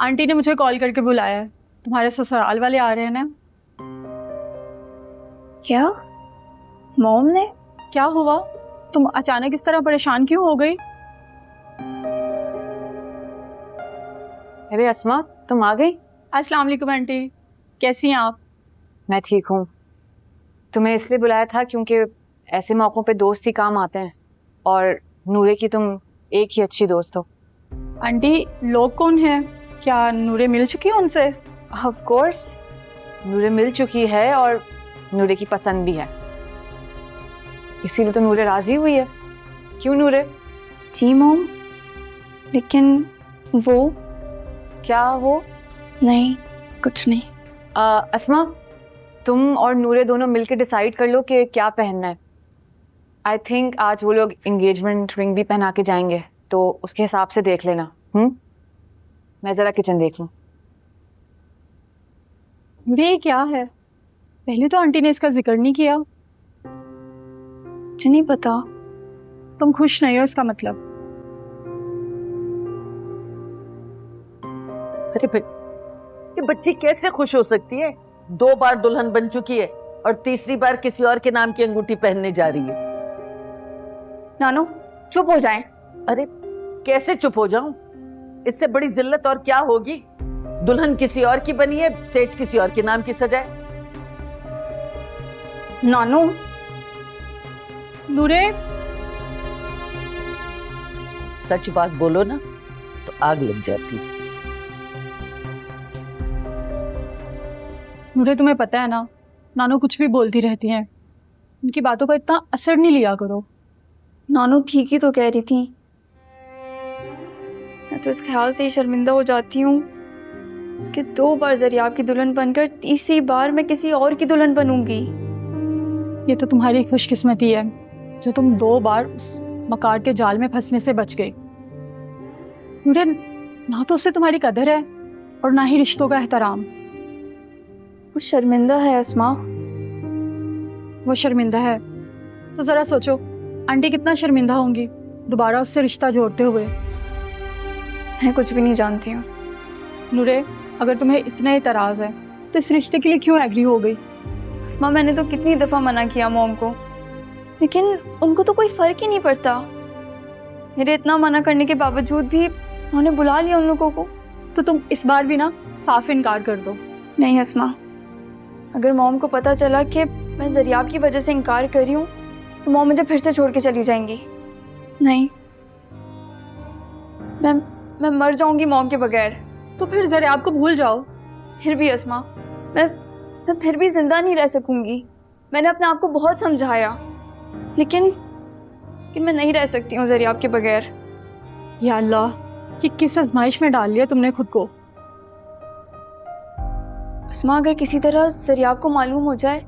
Aunty ने मुझे call करके बुलाया है, तुम्हारे ससुराल वाले आ रहे हैं ना। क्या? मॉम ने? क्या हुआ, तुम अचानक इस तरह परेशान क्यों हो गई? अरे अस्मा, तुम आ गई? अस्सलाम वालेकुम आंटी, कैसी हैं आप? मैं ठीक हूँ। तुम्हें इसलिए बुलाया था क्योंकि ऐसे मौक़ों पे दोस्त ही काम आते हैं, और नूरे की तुम एक ही अच्छी दोस्त हो। आंटी लोग कौन हैं? क्या नूरे मिल चुकी है उनसे? ऑफ कोर्स, नूरे मिल चुकी है और नूरे की पसंद भी है, इसीलिए तो नूरे राजी हुई है। क्यों नूरे? जी मॉम, लेकिन वो? क्या वो? नहीं, कुछ नहीं। अस्मा, तुम और नूरे दोनों मिलकर डिसाइड कर लो कि क्या पहनना है। आई थिंक आज वो लोग एंगेजमेंट रिंग भी पहना के जाएंगे, तो उसके हिसाब से देख लेना। मैं ज़रा किचन देख लूँ। ये क्या है? पहले तो आंटी ने इसका जिक्र नहीं किया। मुझे नहीं पता। तुम खुश नहीं हो इसका मतलब? अरे भाई, ये बच्ची कैसे खुश हो सकती है? 2 बार दुल्हन बन चुकी है और तीसरी बार किसी और के नाम की अंगूठी पहनने जा रही है। नानू चुप हो जाएं। अरे कैसे चुप हो जाऊं? इससे बड़ी जिल्लत और क्या होगी? दुल्हन किसी और की बनी है, सेज किसी और के नाम की सजाए। नानू, नूरे, सच बात बोलो ना तो आग लग जाती है। नूरे तुम्हें पता है ना, नानू कुछ भी बोलती रहती हैं, उनकी बातों का इतना असर नहीं लिया करो। नानू ठीक ही तो कह रही थी। मैं तो इस ख्याल से ही शर्मिंदा हो जाती हूँ कि 2 बार ज़रियाब की दुल्हन बनकर तीसरी बार मैं किसी और की दुल्हन बनूंगी। ये तो तुम्हारी खुशकिस्मती है जो तुम 2 बार उस मकार के जाल में फंसने से बच गई। नूरे, ना तो उससे तुम्हारी कदर है और ना ही रिश्तों का एहतराम। वो शर्मिंदा है अस्मा। वो शर्मिंदा है तो ज़रा सोचो आंटी कितना शर्मिंदा होंगी दोबारा उससे रिश्ता जोड़ते हुए। मैं कुछ भी नहीं जानती हूँ। नूरे, अगर तुम्हें इतना इतराज़ है तो इस रिश्ते के लिए क्यों एग्री हो गई? अस्मा, मैंने तो कितनी दफ़ा मना किया मॉम को, लेकिन उनको तो कोई फ़र्क ही नहीं पड़ता। मेरे इतना मना करने के बावजूद भी उन्होंने बुला लिया उन लोगों को। तो तुम इस बार भी ना साफ इनकार कर दो। नहीं अस्मा, अगर मॉम को पता चला कि मैं ज़रियाब की वजह से इनकार कर रही हूँ तो मॉम मुझे फिर से छोड़ के चली जाएंगी। नहीं, मैं मर जाऊंगी मॉम के बगैर। तो फिर ज़रा आपको भूल जाओ। फिर भी अस्मा, मैं फिर भी जिंदा नहीं रह सकूंगी। मैंने अपने आप को बहुत समझाया, लेकिन मैं नहीं रह सकती हूँ ज़रियाब के बगैर। या अल्लाह, ये किस आजमाइश में डाल लिया तुमने खुद को? अस्मा, अगर किसी तरह ज़रियाब को मालूम हो जाए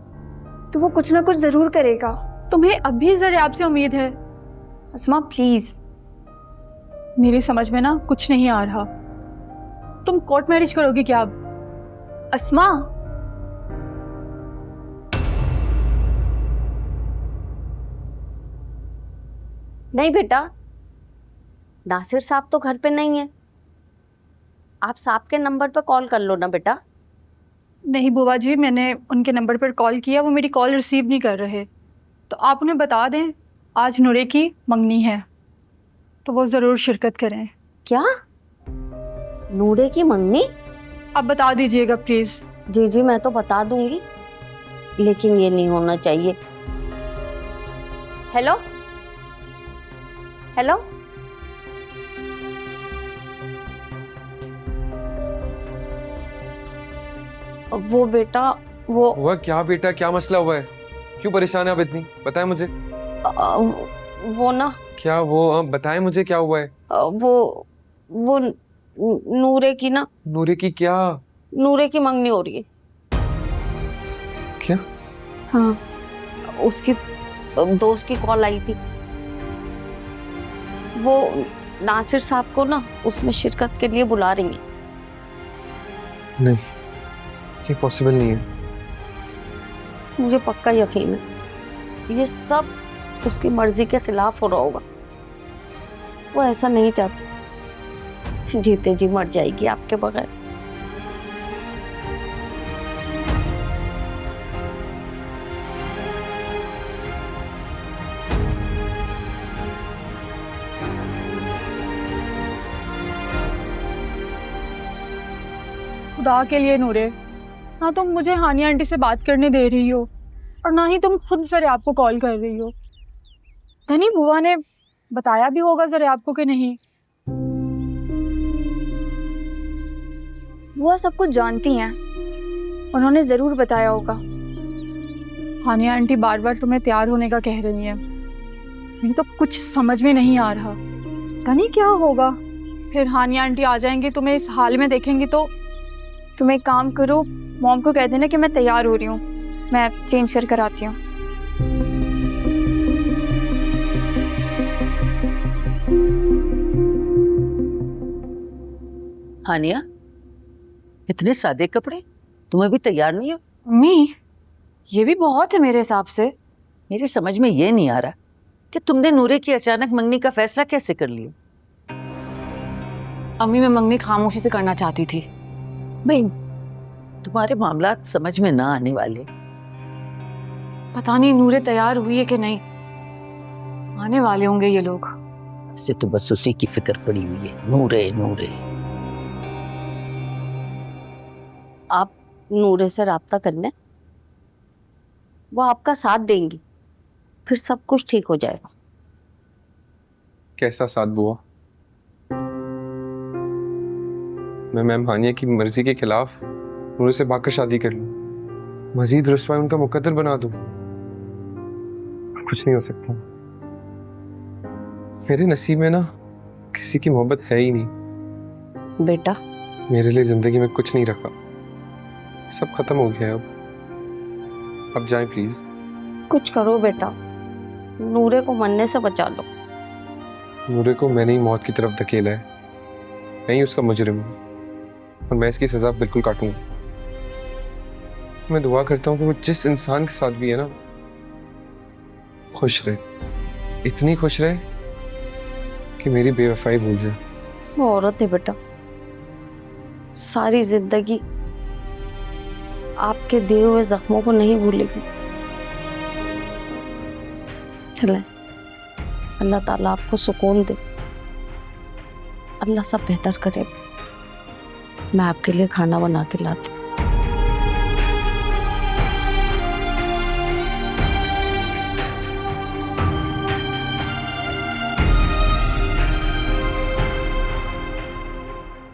तो वो कुछ ना कुछ ज़रूर करेगा। तुम्हें अभी ज़रा आपसे उम्मीद है? अस्मा प्लीज़। मेरी समझ में ना कुछ नहीं आ रहा। तुम कोर्ट मैरिज करोगी क्या अब? अस्मा, नहीं बेटा, नासिर साहब तो घर पे नहीं है। आप साहब के नंबर पर कॉल कर लो ना बेटा। नहीं बुआ जी, मैंने उनके नंबर पर कॉल किया, वो मेरी कॉल रिसीव नहीं कर रहे। तो आप उन्हें बता दें आज नूरे की मंगनी है, तो वो ज़रूर शिरकत करें। क्या? नूरे की मंगनी? आप बता दीजिएगा प्लीज़। जी जी, मैं तो बता दूंगी, लेकिन ये नहीं होना चाहिए। हेलो हेलो, वो बेटा, वो हुआ क्या बेटा? क्या मसला हुआ है? क्यों परेशान है आप इतनी? बताएं मुझे। वो ना, क्या वो? बताएं मुझे क्या हुआ है। वो नूरे की ना, नूरे की क्या? नूरे की मंगनी हो रही है। क्या? हाँ, उसकी दोस्त की कॉल आई थी। वो नासिर साहब को ना उसमें शिरकत के लिए बुला रही हैं। नहीं, ये पॉसिबल नहीं है। मुझे पक्का यकीन है ये सब उसकी मर्जी के खिलाफ हो रहा होगा। वो ऐसा नहीं चाहती। जीते जी मर जाएगी आपके बगैर। खुदा के लिए नूरे, ना तुम मुझे हानिया आंटी से बात करने दे रही हो और ना ही तुम खुद जरे आपको कॉल कर रही हो। धनी बुआ ने बताया भी होगा जरे आपको कि नहीं? वो सब कुछ जानती हैं, उन्होंने ज़रूर बताया होगा। हानिया आंटी बार बार तुम्हें तैयार होने का कह रही हैं, मुझे तो कुछ समझ में नहीं आ रहा। धनी क्या होगा? फिर हानिया आंटी आ जाएंगी, तुम्हें इस हाल में देखेंगी तो। तुम एक काम करो, मॉम को कह देना कि मैं तैयार हो रही हूँ, मैं चेंज कर आती हूँ। हानिया, इतने सादे कपड़े, तुम्हें भी तैयार नहीं हो? मम्मी, ये भी बहुत है मेरे हिसाब से। मेरी समझ में ये नहीं आ रहा कि तुमने नूरे की अचानक मंगनी का फैसला कैसे कर लिया। अम्मी, मैं मंगनी खामोशी से करना चाहती थी। भाई, तुम्हारे मामलात समझ में ना आने वाले। पता नहीं नूरे तैयार हुई है कि नहीं, आने वाले होंगे ये लोग। से तो बस उसी की फिक्र पड़ी हुई है, नूरे नूरे। आप नूरे से राब्ता कर लें, वो आपका साथ देंगी, फिर सब कुछ ठीक हो जाएगा। कैसा साथ बुआ? मैं मैम हानिया की मर्जी के खिलाफ नूरे से भागकर शादी कर लूं, मजीद रुस्वाई उनका मुकद्दर बना दूं? कुछ नहीं हो सकता। मेरे नसीब में ना किसी की मोहब्बत है ही नहीं। बेटा, मेरे लिए जिंदगी में कुछ नहीं रखा, सब खत्म हो गया है। अब जाएं प्लीज। कुछ करो बेटा, नूरे को मरने से बचा लो। नूरे को मैंने ही मौत की तरफ धकेला है, मैं ही उसका मुजरिम हूँ और मैं इसकी सजा बिल्कुल काटूंगा। मैं दुआ करता हूँ कि वो जिस इंसान के साथ भी है ना, खुश रहे, इतनी खुश रहे कि मेरी बेवफाई भूल जाए। वो औरत है बेटा, सारी जिंदगी आपके दिए हुए जख्मों को नहीं भूलेगी। चलें, अल्लाह ताला आपको सुकून दे, अल्लाह सब बेहतर करे। मैं आपके लिए खाना बना के लाती हूँ।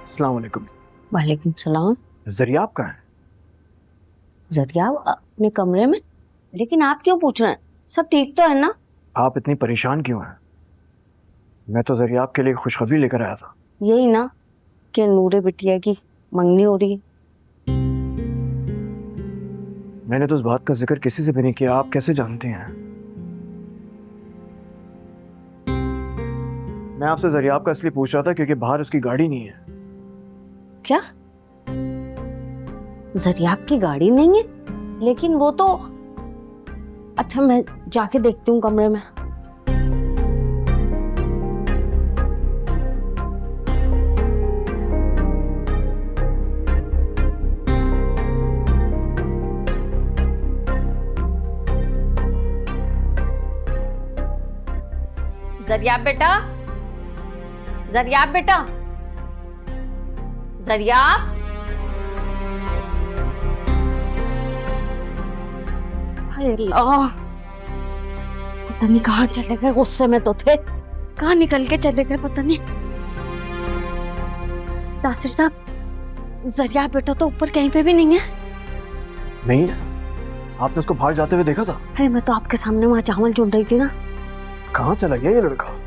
अस्सलाम वालेकुम। वालेकुम सलाम। जरिया कहाँ है? जरिया अपने कमरे में, लेकिन आप क्यों पूछ रहे हैं? सब ठीक तो है ना? आप इतनी परेशान क्यों हैं? मैं तो जरिया के लिए खुशखबरी लेकर आया था। यही ना कि नूरे बिटिया की मंगनी हो रही है। मैंने तो उस बात का जिक्र किसी से भी नहीं किया, आप कैसे जानते हैं? मैं आपसे जरिया का इसलिए पूछ रहा था क्योंकि बाहर उसकी गाड़ी नहीं है। क्या? जरियाब की गाड़ी नहीं है? लेकिन वो तो, अच्छा मैं जाके देखती हूँ कमरे में। जरियाब बेटा, जरियाब बेटा, जरियाब। हाय अल्लाह, पता नहीं कहाँ चले गए, गुस्से में तो थे, कहाँ निकल के चले गए पता नहीं। नासिर साहब, जरियाब बेटा तो ऊपर कहीं पे भी नहीं है। नहीं, आपने उसको बाहर जाते हुए देखा था? अरे मैं तो आपके सामने वहां चावल चुन रही थी ना। कहाँ चला गया ये लड़का?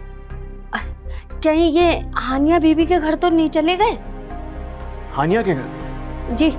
कहीं ये हानिया बीबी के घर तो नहीं चले गए? हानिया के घर? जी